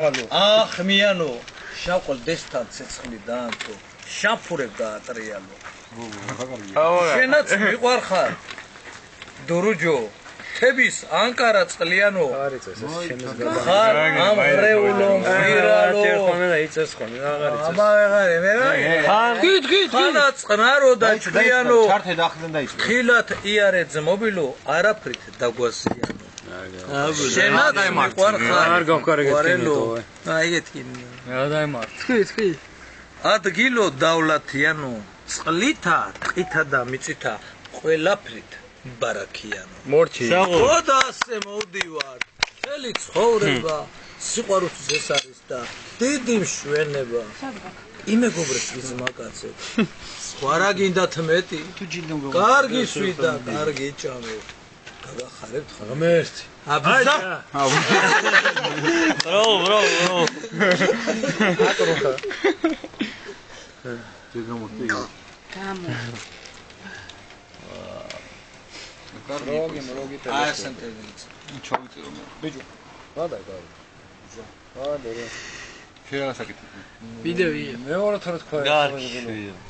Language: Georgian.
ხმიანო შავყოლ დესთან ცეცხლი დაანთო შამფურებ გაატრიალო შენაც მიყვარხარ დურუჯო თების ანკარა წყლიანო ხარ ამღრეულო მღირალო ხანა წყნარო და ჭკვიანო ხილათ იარე ძმობილო არაფრით დაგვასიანო შენაც მიყვარხარ გვარელო თქვი ადგილო დავლათიანო წყლითა ტყითა და მიწითა ყველაფრით ბარაქიანო მორჩი ოდასე მოვდივარ წელი ცხოვრება სიყვარულს ეს არის და დიდი მშვენება იმეგობრებს გიზმაკაცებ სხვა რა გინდათ მეტი კარგი შვიდა კარგი ჭამე გაგახარებთ ღმერთი აბზა ბრო აკროხა გამო Роги, а сантезница. Ничего не делаем. Бежу. Да. Фига сакит. Видео. Მე ვარ თორე თქვა.